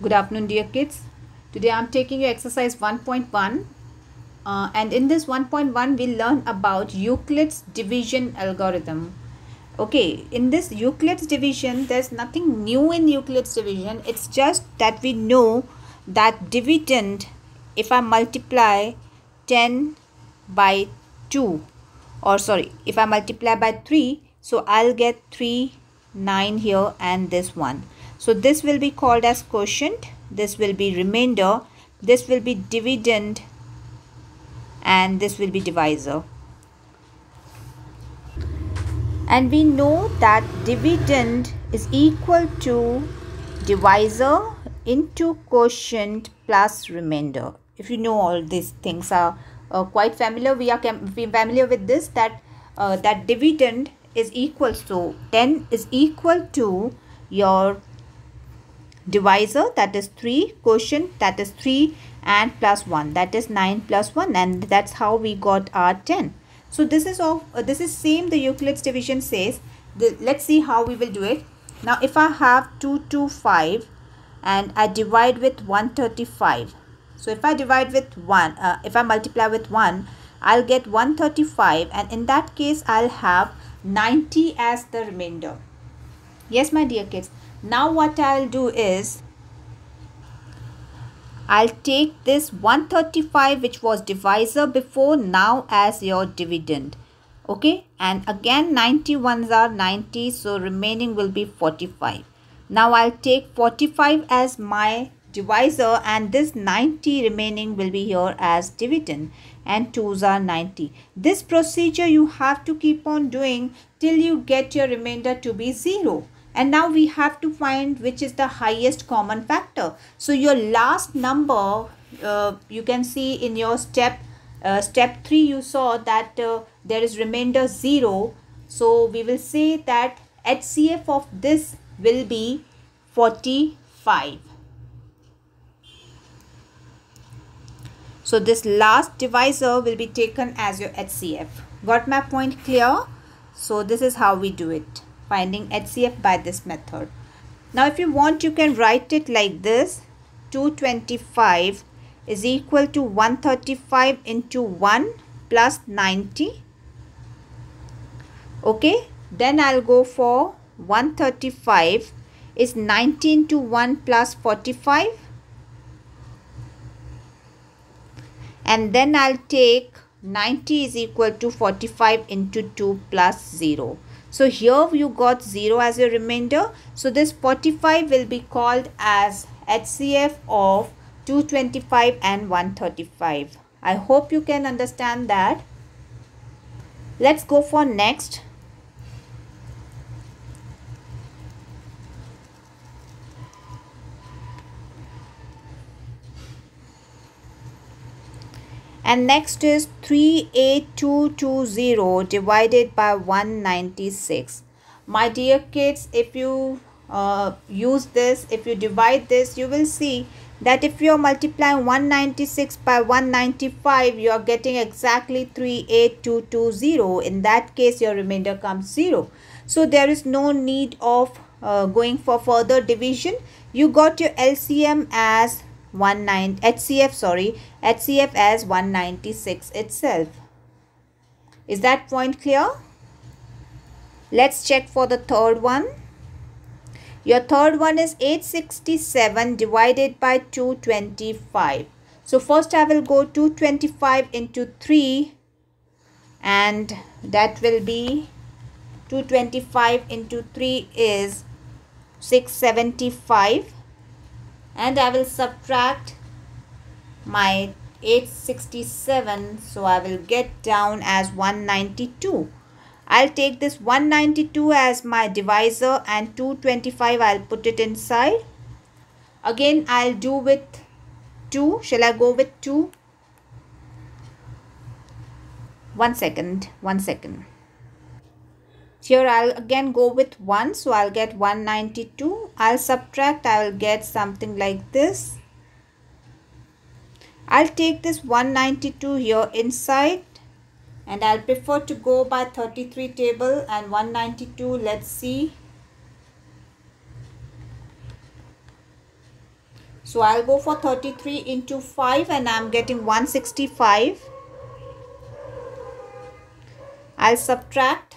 Good afternoon, dear kids. Today I am taking you exercise 1.1 and in this 1.1 we'll learn about Euclid's division algorithm. Okay, in this Euclid's division, there's nothing new in Euclid's division. It's just that we know that dividend, if I multiply 10 by 2, or sorry, if I multiply by 3, so I'll get 3, 9 here and this one. So this will be called as quotient, this will be remainder, this will be dividend, and this will be divisor. And we know that dividend is equal to divisor into quotient plus remainder. If you know all these things are quite familiar, we are familiar with this, that that dividend is equal to 10 is equal to your divisor, that is 3, quotient, that is 3, and plus 1, that is 9 plus 1, and that's how we got our 10. So this is this is same the Euclid's division says. Let's see how we will do it. Now if I have 225 and I divide with 135, so if I divide with 1, if I multiply with 1, I'll get 135, and in that case I'll have 90 as the remainder. Yes, my dear kids. Now what I'll do is I'll take this 135 which was divisor before now as your dividend. Okay, and again 91s are 90, so remaining will be 45. Now I'll take 45 as my divisor and this 90 remaining will be here as dividend, and 2s are 90. This procedure you have to keep on doing till you get your remainder to be 0. And now we have to find which is the highest common factor. So your last number, you can see in your step 3, you saw that there is remainder 0. So we will say that HCF of this will be 45. So this last divisor will be taken as your HCF. Got my point clear? So this is how we do it, finding HCF by this method. Now if you want, you can write it like this: 225 is equal to 135 into 1 plus 90. Okay, then I'll go for 135 is 90 into 1 plus 45, and then I'll take 90 is equal to 45 into 2 plus 0. So here you got 0 as your remainder. So this 45 will be called as HCF of 225 and 135. I hope you can understand that. Let's go for next. And next is 38220 divided by 196. My dear kids, if you use this, if you divide this, you will see that if you are multiplying 196 by 195, you are getting exactly 38220. In that case, your remainder comes 0. So there is no need of going for further division. You got your LCM as HCF as 196 itself. Is that point clear? Let's check for the third one. Your third one is 867 divided by 225. So first I will go 225 into 3, and that will be 225 into 3 is 675. And I will subtract my 867, so I will get down as 192. I'll take this 192 as my divisor and 225 I'll put it inside. Again I'll do with 2. Shall I go with 2? One second. Here I'll again go with 1, so I'll get 192. I'll subtract, I will get something like this. I'll take this 192 here inside, and I'll prefer to go by 33 table and 192. Let's see. So I'll go for 33 into 5 and I'm getting 165. I'll subtract.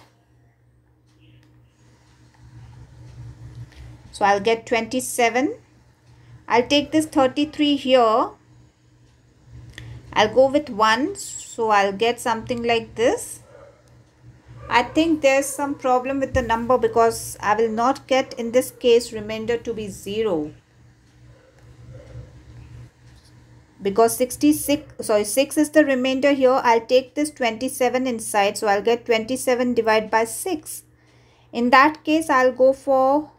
So I'll get 27. I'll take this 33 here. I'll go with 1. So I'll get something like this. I think there's some problem with the number because I will not get in this case remainder to be 0. Because 6 is the remainder here. I'll take this 27 inside. So I'll get 27 divided by 6. In that case, I'll go for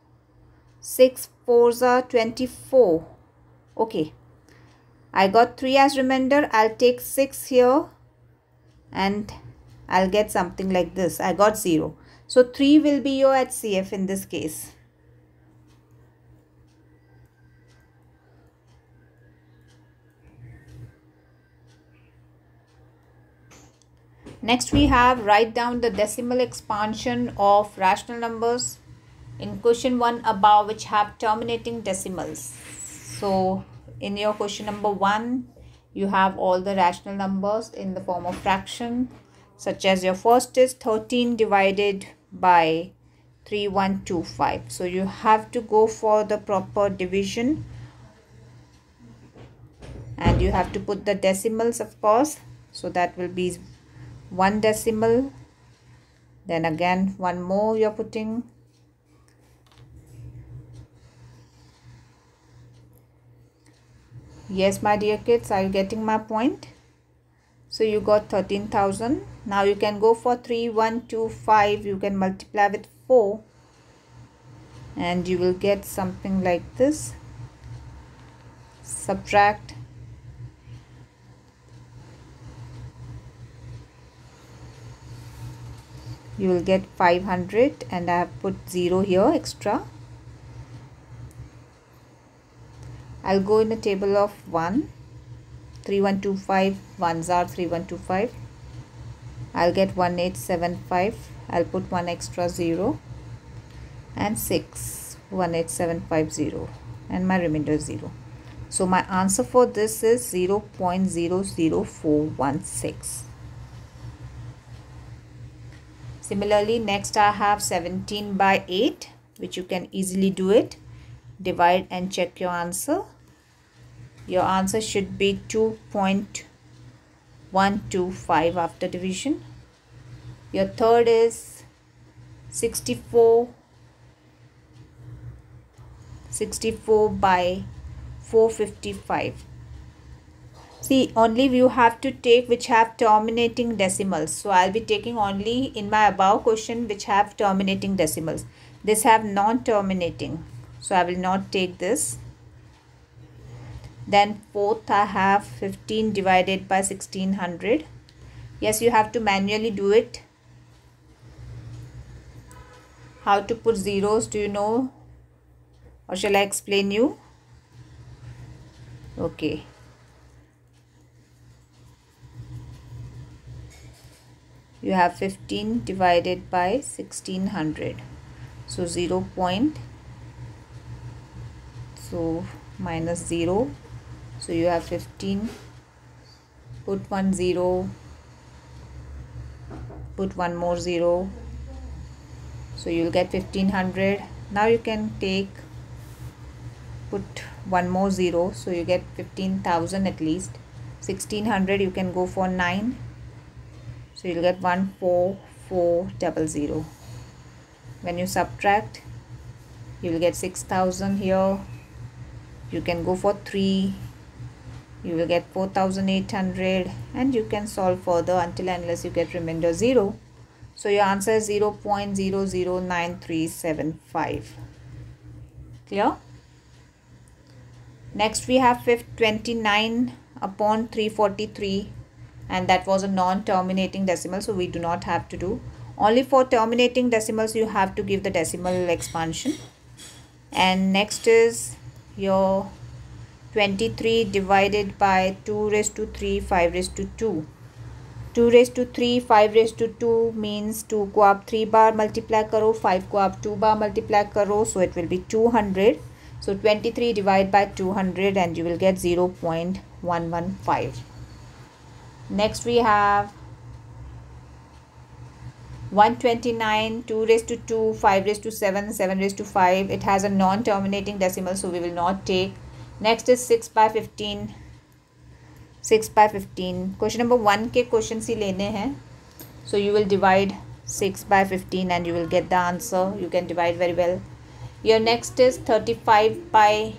6 4s are 24. Okay. I got 3 as remainder. I'll take 6 here. And I'll get something like this. I got 0. So 3 will be your HCF in this case. Next we have write down the decimal expansion of rational numbers in question 1 above which have terminating decimals. So in your question number 1 you have all the rational numbers in the form of fraction, such as your first is 13 divided by 3125. So you have to go for the proper division and you have to put the decimals, of course. So that will be 1 decimal, then again 1 more you're putting, yes my dear kids, are you getting my point? So you got 13,000. Now you can go for 3125, you can multiply with 4 and you will get something like this. Subtract. You will get 500 and I have put 0 here extra. I'll go in the table of 1. 3125, 1s are 3125. I'll get 1875. I'll put 1 extra 0 and 6, 18750 and my remainder is 0. So my answer for this is 0.00416. Similarly, next I have 17 by 8, which you can easily do it. Divide and check your answer. Your answer should be 2.125 after division. Your third is 64 by 455. See, only you have to take which have terminating decimals. So I'll be taking only in my above question which have terminating decimals. This have non-terminating. So I will not take this. Then fourth I have 15 divided by 1600. Yes, you have to manually do it. How to put zeros, do you know? Or shall I explain you? Okay. You have 15 divided by 1600. So 0. So minus 0. So you have 15. Put 1 0. Put 1 more 0. So you will get 1500. Now you can put 1 more 0. So you get 15,000 at least. 1600 you can go for 9. So you'll get 14400. When you subtract, you will get 6,000 here. You can go for 3. You will get 4,800 and you can solve further until unless you get remainder 0. So your answer is 0.009375. Clear? Next we have 29 upon 343. And that was a non-terminating decimal, so we do not have to do. Only for terminating decimals you have to give the decimal expansion. And next is your 23 divided by 2 raised to 3, 5 raised to 2. 2 raised to 3, 5 raised to 2 means 2 को आप 3 बार multiply करो, 5 को आप 2 बार multiply करो, so it will be 200. So 23 divided by 200 and you will get 0.115. Next we have 129, 2 raised to 2, 5 raised to 7, 7 raised to 5. It has a non-terminating decimal, so we will not take. Next is 6 by 15. 6 by 15. Question number 1 के question ही लेने हैं. So you will divide 6 by 15 and you will get the answer. You can divide very well. Your next is 35 by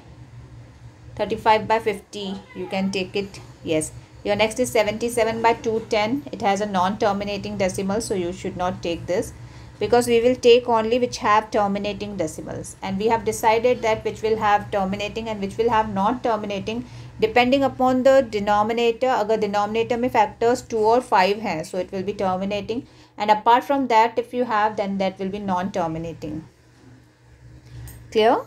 50. You can take it. Yes. Your next is 77 by 210. It has a non-terminating decimal, so you should not take this, because we will take only which have terminating decimals, and we have decided that which will have terminating and which will have non-terminating depending upon the denominator. अगर denominator में factors 2 or 5 हैं, so it will be terminating, and apart from that if you have, then that will be non-terminating. Clear?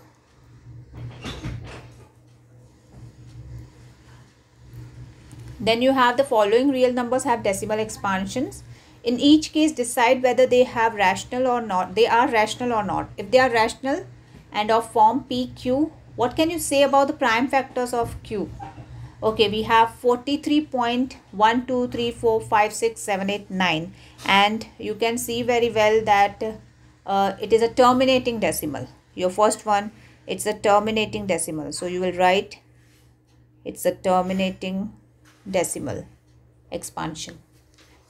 Then you have the following real numbers have decimal expansions. In each case, decide whether they have rational or not. They are rational or not. If they are rational and of form PQ, what can you say about the prime factors of Q? Okay, we have 43.123456789, and you can see very well that it is a terminating decimal. Your first one, it's a terminating decimal. So you will write it's a terminating decimal expansion.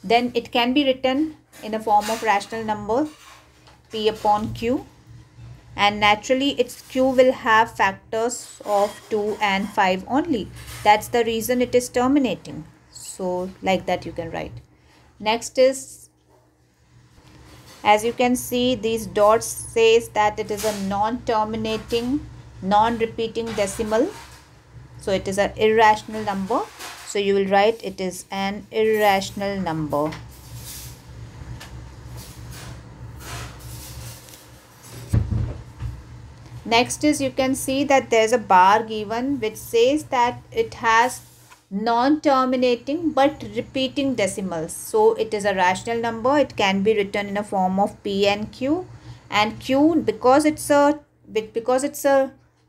Then it can be written in a form of rational number P upon Q, and naturally its Q will have factors of 2 and 5 only. That's the reason it is terminating. So like that you can write. Next is, as you can see, these dots says that it is a non-terminating, non-repeating decimal. So it is an irrational number. So you will write it is an irrational number. Next is, you can see that there is a bar given which says that it has non-terminating but repeating decimals. So it is a rational number. It can be written in a form of P and Q, and Q, because it's a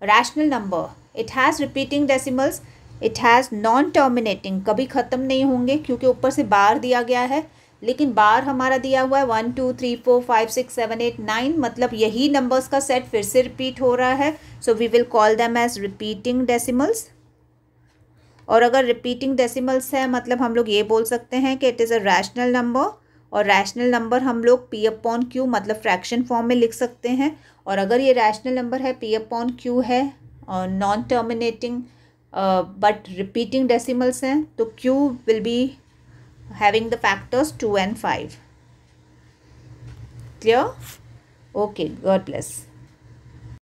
rational number, it has repeating decimals. It has non-terminating, कभी ख़त्म नहीं होंगे क्योंकि ऊपर से बार दिया गया है, लेकिन बार हमारा दिया हुआ है 1 2 3 4 5 6 7 8 9, मतलब यही नंबर्स का सेट फिर से रिपीट हो रहा है. So we will call them as repeating decimals. और अगर रिपीटिंग डेसिमल्स है मतलब हम लोग ये बोल सकते हैं कि it is a rational number, और रैशनल नंबर हम लोग P अपॉन Q मतलब फ्रैक्शन फॉर्म में लिख सकते हैं. और अगर ये रैशनल नंबर है P अपॉन Q है और non terminating but repeating decimals हैं, तो Q will be having the factors 2 and 5. Clear? Okay, God bless.